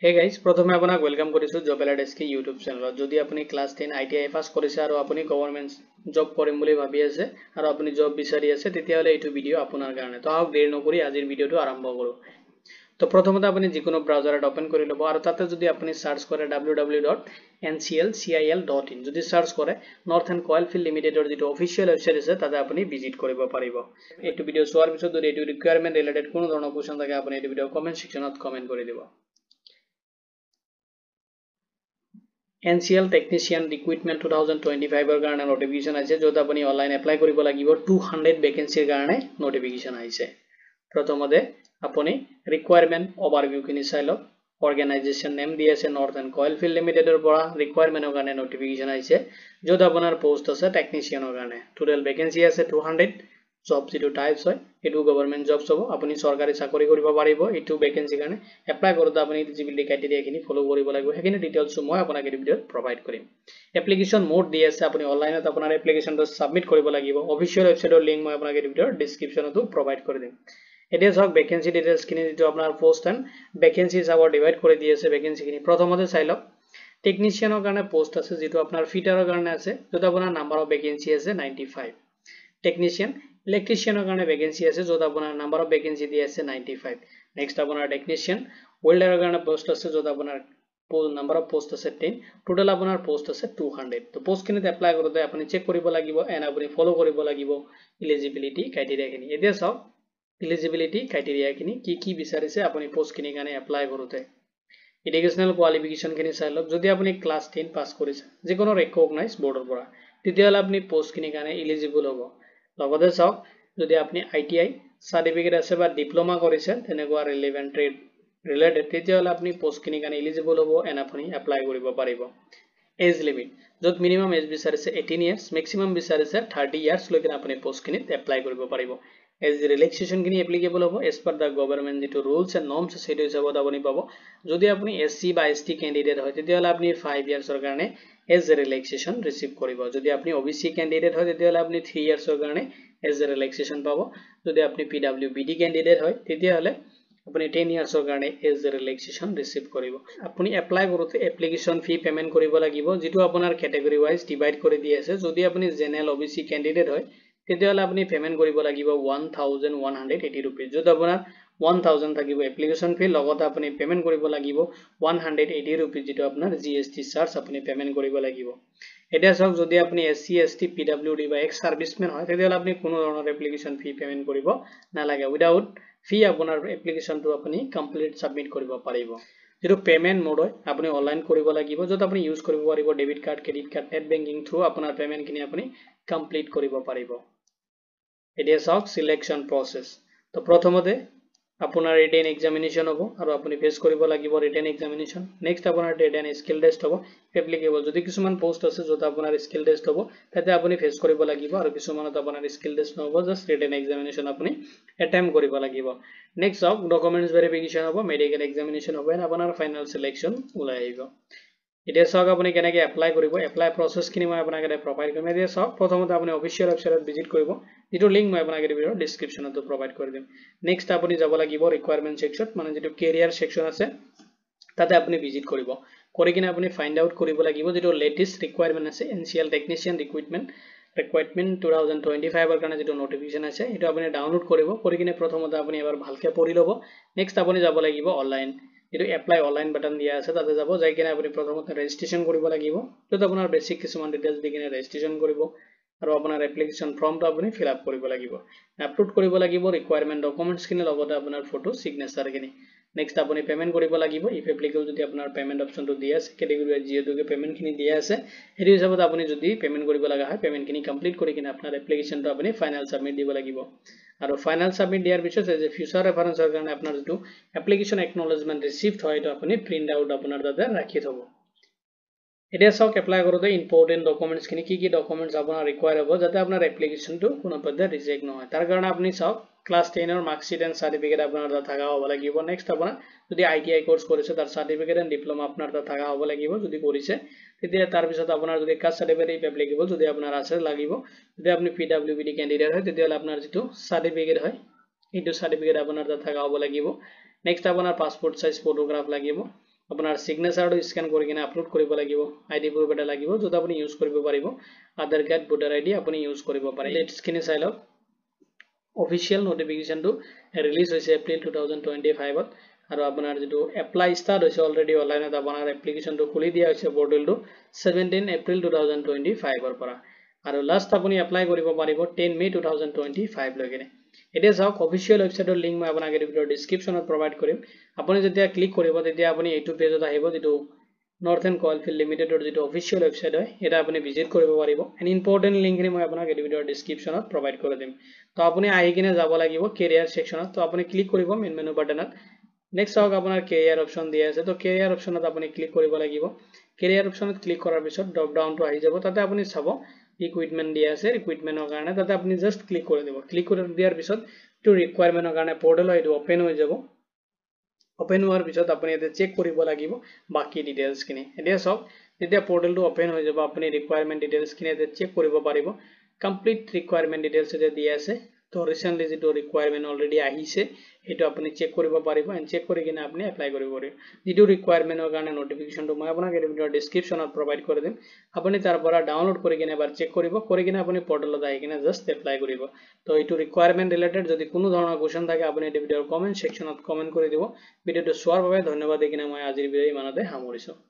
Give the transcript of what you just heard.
Hey guys, প্ৰথমে আপোনাক welcome কৰিছো জব এলাৰ্ট কি ইউটিউব চেনেলত। যদি আপুনি ক্লাছ 10 ITI পাস কৰিছে আৰু আপুনি গভৰ্ণমেন্ট জব কৰিম বুলি ভাবি আছে আৰু আপুনি জব বিচাৰি আছে তেতিয়াহলে এইটো ভিডিও আপোনাৰ কাৰণে। তো আহক দেৰি নকৰি আজিৰ ভিডিওটো আৰম্ভ কৰো। তো প্ৰথমতে আপুনি যিকোনো ব্ৰাউজাৰত ওপেন কৰি লব আৰু তাতে যদি আপুনি সাৰ্চ কৰে www.nclcil.in যদি সাৰ্চ কৰে নৰ্থ এণ্ড কয়েলফিল্ড লিমিটেডৰ যিটো অফিচিয়েল ওয়েবসাইট আছে তাতে আপুনি ভিজিট কৰিব পাৰিব। এইটো ভিডিও চোৱাৰ পিছত যদি এইটো ৰিকুৱাৰমেন্ট ৰিলেটেড কোনো ধৰণৰ কোৱেশ্চন থাকে আপুনি এইটো ভিডিও কমেন্ট সেকশনত কমেন্ট কৰি দিব। NCL Technician Recruitment 2025 ৰ কাৰণে নোটিফিকেশন আছে যত আপুনি অনলাইন এপ্লাই কৰিব লাগিব 200 ভ্যাকেন্সিৰ কাৰণে নোটিফিকেশন আহিছে। প্ৰথমতে আপুনি ৰিকুৱাৰমেন্ট ওভাৰভিউ খিনি চাই লওক। অৰ্গানাইজেচন নেম দি আছে নৰ্থ এণ্ড কয়েলফিল্ড লিমিটেডৰ পৰা ৰিকুৱাৰমেন্টৰ কাৰণে নোটিফিকেশন আহিছে যত আপোনাৰ পোষ্ট আছে টেকনিশিয়ানৰ কাৰণে। টোটাল ভ্যাকেন্সি আছে 200। জব যেটো টাইপস হয় এটো গভৰ্ণমেন্ট জবস হ'ব। আপুনি সৰকাৰি চাকৰি কৰিব পাৰিব। এটো ভ্যাকেন্সি কাৰণে এপ্লাই কৰোতে আপুনি এলিজিবিলিটি ক্ৰাইটেৰিয়া খিনি ফলো কৰিব লাগিব। হেখিনি ডিটেইলছ মই আপোনাক এই ভিডিওত প্ৰভাইড কৰিম। এপ্লিকেশন মোড দি আছে আপুনি অনলাইনত আপোনাৰ এপ্লিকেশনটো সাবমিট কৰিব লাগিব। অফিচিয়েল ওয়েবসাইটৰ লিংক মই আপোনাক এই ভিডিওৰ ডেসক্ৰিপচনতো প্ৰভাইড কৰি দিম। এতিয়া সব ভ্যাকেন্সি ডিটেইলছ খিনি যেটো আপোনাৰ পোষ্ট এণ্ড ভ্যাকেন্সিজ আৱাৰ ডিভাইড কৰি দি আছে ভ্যাকেন্সি খিনি। প্ৰথমতে চাই লওক টেকনিশিয়ানৰ কাৰণে পোষ্ট আছে যেটো আপোনাৰ ফিটাৰৰ কাৰণে আছে যত আপোনাৰ নাম্বাৰ অফ ভ্যাকেন্সি আছে 95। টেকনিশিয়ান ইলেক্ট্ৰিশিয়ানৰ কাৰণে ভ্যাকেন্সি আছে যত আপোনাৰ নাম্বাৰ অফ ভ্যাকেন্সি দি আছে 95। নেক্সট আপোনাৰ টেকনিশিয়ান ওয়েল্ডাৰৰ কাৰণে পোষ্ট আছে যত আপোনাৰ নাম্বাৰ অফ পোষ্ট আছে 10। টোটাল আপোনাৰ পোষ্ট আছে 200। তো পোষ্ট খিনিত এপ্লাই কৰোতে আপুনি চেক কৰিব লাগিব এণ্ড আপুনি ফলো কৰিব লাগিব এলিজিবিলিটি ক্ৰাইটেৰিয়া খিনি। এতিয়া চাওক এলিজিবিলিটি ক্ৰাইটেৰিয়া খিনি কি বিচাৰিছে আপুনি পোষ্ট খিনিৰ কাৰণে এপ্লাই কৰোতে। এডুকেশনাল কোৱালিফিকেশন খিনি চাই লওক। যদি আপুনি ক্লাছ 10 পাস কৰিছে যিকোনো ৰেকগনাইজ বৰ্ডৰ পৰা তেতিয়াহলে আপুনি পোষ্ট খিনিৰ কাৰণে এলিজিবল হ'ব। লগতে চাওক যদি আপুনি ITI সাৰ্টিফিকেট আছে বা ডিপ্লোমা কৰিছে তেনেকুৱা ৰিলেভেন্ট ট্ৰেড ৰিলেটেড তেতিয়াহলে আপুনি পোষ্ট খিনিৰ কাৰণে এলিজিবল হ'ব এণ্ড আপুনি এপ্লাই কৰিব পাৰিব। এজ লিমিট যত মিনিমাম এজ বিচাৰিছে 18 ইয়াৰ্স মেক্সিমাম বিচাৰিছে 30 ইয়াৰ্স লৈকে আপুনি পোষ্ট খিনিত এপ্লাই কৰিব পাৰিব। এজ ৰিলেক্সেশন খিনি এপ্লিকেবল হ'ব এজ পাৰ দা গভৰ্ণমেন্ট যেটো ৰুলছ এণ্ড নৰ্মছ সেইটো হিচাপত আপুনি পাব। যদি আপুনি SC বা ST ক্যান্ডিডেট হয় তেতিয়াহলে আপুনি 5 ইয়াৰ্সৰ কাৰণে এজ ৰিলেক্সেশন ৰিসিভ কৰিব। যদি আপুনি OBC ক্যান্ডিডেট হয় তেতিয়াহলে আপুনি 3 ইয়াৰ্সৰ কাৰণে এজ ৰিলেক্সেশন পাব। যদি আপুনি PWBD ক্যান্ডিডেট হয় তেতিয়াহলে আপুনি 10 ইয়াৰ্সৰ কাৰণে এজ ৰিলেক্সেশন ৰিসিভ কৰিব। আপুনি এপ্লাই কৰোতে এপ্লিকেশন ফি পেমেন্ট কৰিব লাগিব যেটো আপোনাৰ ক্যাটাগৰি ওয়াইজ ডিভাইড কৰি দি আছে। যদি আপুনি জেনাৰেল OBC ক্যান্ডিডেট হয় তেতিয়াহলে আপুনি পেমেন্ট কৰিব লাগিব 1180 रुपीस। যত আপোনাৰ 1000 থাকিব এপ্লিকেশন ফি লগতে আপুনি পেমেন্ট কৰিব লাগিব 180 रुपीस যেটো আপোনাৰ GST চাৰ্জ আপুনি পেমেন্ট কৰিব লাগিব। এতিয়া চাওক যদি আপুনি SC ST PWD বা এক্স সাৰ্ভিসম্যান হয় তেতিয়াহলে আপুনি কোনো ধৰণৰ এপ্লিকেশন ফি পেমেন্ট কৰিব নালাগে। উইদাউট ফি আপোনাৰ এপ্লিকেশনটো আপুনি কমপ্লিট সাবমিট কৰিব পাৰিব। যেটো পেমেন্ট মোড হয় আপুনি অনলাইন কৰিব লাগিব যত আপুনি ইউজ কৰিব পাৰিব debit card credit card net banking through আপোনাৰ পেমেন্ট খিনি আপুনি কমপ্লিট কৰিব পাৰিব। এতিয়া চাওক সিলেকশন প্ৰসেস। তো প্ৰথমতে আপোনাৰ ৰিটেন এক্সামিনেশন হ'ব আৰু আপুনি ফেস কৰিব লাগিব ৰিটেন এক্সামিনেশন। নেক্সট আপোনাৰ ৰিটেন স্কিল টেষ্ট হ'ব এপ্লিকেবল। যদি কিছুমান পোষ্ট আছে যত আপোনাৰ স্কিল টেষ্ট হ'ব তাতে আপুনি ফেস কৰিব লাগিব আৰু কিছুমানত আপোনাৰ স্কিল টেষ্ট নহব জাস্ট ৰিটেন এক্সামিনেশন আপুনি এটেম্প কৰিব লাগিব। নেক্সট চাওক ডকুমেন্টস ভেৰিফিকেশন হ'ব মেডিকেল এক্সামিনেশন হ'ব এণ্ড আপোনাৰ ফাইনাল সিলেকশন ওলাই আহিব। এতিয়া চাওক আপুনি কেনেকৈ এপ্লাই কৰিব। এপ্লাই প্ৰসেস খিনি মই আপোনাক এটা প্ৰভাইড কৰিম। এতিয়া চাওক প্ৰথমতে আপুনি অফিচিয়েল ওয়েবসাইটত ভিজিট কৰিব যেটো লিংক মই আপোনাক এই ভিডিওৰ ডেসক্ৰিপচনতো প্ৰভাইড কৰি দিম। নেক্সট আপুনি যাব লাগিব ৰিকুৱাৰমেন্ট সেকশন মানে যেটো কেৰিয়াৰ সেকশন আছে তাতে আপুনি ভিজিট কৰিব। কৰি কিনে আপুনি ফাইন্ড আউট কৰিব লাগিব যেটো লেটেষ্ট ৰিকুৱাৰমেন্ট আছে NCL টেকনিশিয়ান ৰিক্ৰুটমেন্ট 2025 ৰ কাৰণে যেটো নোটিফিকেশন আছে এটো আপুনি ডাউনলোড কৰিব। কৰি কিনে প্ৰথমতে আপুনি এবাৰ ভালকে পঢ়ি লব। নেক্সট আপুনি যাব লাগিব অনলাইন যেটো এপ্লাই অনলাইন বাটন দিয়া আছে তাতে যাব যাই কিনে আপুনি প্ৰথমতে ৰেজিষ্ট্ৰেচন কৰিব লাগিব যত আপোনাৰ বেসিক কিছুমান ডিটেইলছ দি কিনে ৰেজিষ্ট্ৰেচন কৰিব আৰু আপোনাৰ এপ্লিকেশন ফৰ্মটো আপুনি ফিল আপ কৰিব লাগিব। আপলোড কৰিব লাগিব ৰিকুৱাৰমেন্ট ডকুমেন্টস খিনি লগতে আপোনাৰ ফটো সিগনেচাৰ খিনি। নেক্সট আপুনি পেমেন্ট কৰিব লাগিব ইফ এপ্লিকেবল যদি আপোনাৰ পেমেন্ট অপশনটো দিয়া আছে ক্যাটাগৰি ওয়াইজ যেহেতুকে পেমেন্ট খিনি দিয়া আছে হেতু হিচাপত আপুনি যদি পেমেন্ট কৰিব লগা হয় পেমেন্ট খিনি কমপ্লিট কৰি কিনে আপোনাৰ এপ্লিকেশনটো আপুনি ফাইনাল সাবমিট দিব লাগিব। আৰু ফাইনাল সাবমিট দিয়াৰ পিছত এজ এ ফিউচাৰ ৰেফাৰেন্সৰ কাৰণে আপোনাৰ যেটো এপ্লিকেশন একনলেজমেন্ট ৰিসিভড হয় এটো আপুনি প্ৰিন্ট আউট আপোনাৰ তাতে ৰাখি থব। এতিয়া চাওক এপ্লাই কৰোতে ইম্পৰ্টেন্ট ডকুমেন্টস খিনি কি ডকুমেন্টস আপোনাৰ ৰিকোয়াৰ হ'ব যাতে আপোনাৰ এপ্লিকেশনটো কোনো পধ্যে ৰিজেক্ট নহয়। তাৰ কাৰণে আপুনি চাওক ক্লাছ 10 ৰ মাৰ্কশিট এণ্ড সাৰ্টিফিকেট আপোনাৰ তাত থাকা হ'ব লাগিব। নেক্সট আপোনাৰ যদি ITI কোৰ্স কৰিছে তাৰ সাৰ্টিফিকেট এণ্ড ডিপ্লোমা আপোনাৰ তাত থাকা হ'ব লাগিব যদি কৰিছে তেতিয়া তাৰ পিছত আপোনাৰ যদি কাষ্ট সাৰ্টিফিকেট এপ্লিকেবল যদি আপোনাৰ আছে লাগিব। যদি আপুনি PWBD ক্যান্ডিডেট হয় তেতিয়াহলে আপোনাৰ যেটো সাৰ্টিফিকেট হয় এইটো সাৰ্টিফিকেট আপোনাৰ তাত থাকা হ'ব লাগিব। নেক্সট আপোনাৰ পাসপোৰ্ট সাইজ ফটোগ্ৰাফ লাগিব। আপোনাৰ সিগনেচাৰটো স্ক্যান কৰি কিনে আপলোড কৰিব লাগিব আইডি প্ৰুফ এটা লাগিব যত আপুনি ইউজ কৰিব পাৰিব আধাৰ কাৰ্ড ভোটাৰ আইডি আপুনি ইউজ কৰিব পাৰে লেটস কিনে চাই লওক অফিচিয়েল নোটিফিকেশনটো ৰিলিজ হৈছে এপ্ৰিল 2025 ত আৰু আপোনাৰ যেটো এপ্লাই ষ্টাৰ্ট হৈছে অলৰেডি অনলাইনত আপোনাৰ এপ্লিকেশনটো খুলি দিয়া হৈছে পৰ্টেলটো 17 এপ্ৰিল 2025 ৰ পৰা আৰু লাষ্ট আপুনি এপ্লাই কৰিব পাৰিব 10 মে 2025 লৈকে এতিয়া চাওক অফিচিয়েল ওয়েবসাইটৰ লিংক মই আপোনাক এই ভিডিঅৰ ডেসক্ৰিপচনত প্ৰভাইড কৰিম আপুনি যেতিয়া ক্লিক কৰিব তেতিয়া আপুনি এইটো পেজত আহিব যেটো নৰ্থন কয়েলফিল্ড লিমিটেডৰ যেটো অফিচিয়েল ওয়েবসাইট হয় এটা আপুনি ভিজিট কৰিব পাৰিব এন ইম্পৰ্টেন্ট লিংকখিনি মই আপোনাক এই ভিডিঅৰ ডেসক্ৰিপচনত প্ৰভাইড কৰি দিম তো আপুনি আহি কিনে যাব লাগিব কেৰিয়াৰ সেকশনত তো আপুনি ক্লিক কৰিব মেইন মেনু বাটনত নেক্সট চাওক আপোনাৰ কেৰিয়াৰ অপচন দিয়া আছে তো কেৰিয়াৰ অপচনত আপুনি ক্লিক কৰিব লাগিব কেৰিয়াৰ অপচনত ক্লিক কৰাৰ পিছত ড্ৰপ ডাউনটো আহি যাব তাতে আপুনি চাব ইকুইপমেন্ট দিয়া আছে ইকুইপমেন্টৰ কাৰণে তাতে আপুনি জাস্ট ক্লিক কৰি দিব ক্লিক কৰি দিয়াৰ পিছত টু ৰিকোয়াৰমেন্টৰ কাৰণে পোৰ্টেল হয় এটো ওপেন হৈ যাব ওপেন হোৱাৰ পিছত আপুনি এতে চেক কৰিব লাগিব বাকি ডিটেইলছ কিনি এতিয়া সব যেতিয়া পোৰ্টেলটো ওপেন হৈ যাব আপুনি ৰিকোয়াৰমেন্ট ডিটেইলছ কিনি এতে চেক কৰিব পাৰিব কমপ্লিট ৰিকোয়াৰমেন্ট ডিটেইলছ এতে দিয়া আছে তো ৰিসেন্টলি যেটো ৰিকোয়াৰমেন্ট অলৰেডি আহিছে এটো আপুনি চেক কৰিব পাৰিব এন্ড চেক কৰি কিনে আপুনি এপ্লাই কৰিব পাৰিব যেটো ৰিকোয়াৰমেন্টৰ কাৰণে নোটিফিকেশনটো মই আপোনাক এই ভিডিঅৰ ডেসক্ৰিপচনত প্ৰভাইড কৰি দিম আপুনি তাৰ পৰা ডাউনলোড কৰি কিনে এবাৰ চেক কৰিব কৰি কিনে আপুনি পোৰ্টেলত আহি কিনে জাস্ট এপ্লাই কৰিব তো এটো ৰিকোয়াৰমেন্ট ৰিলেটেড যদি কোনো ধৰণৰ কোৱেশ্চন থাকে আপুনি এই ভিডিঅৰ কমেন্ট সেকশনত কমেন্ট কৰি দিব ভিডিঅটো চোৱাৰ বাবে ধন্যবাদ দেকিনে মই আজিৰ ভিডিঅ ইমানতে সামৰিছো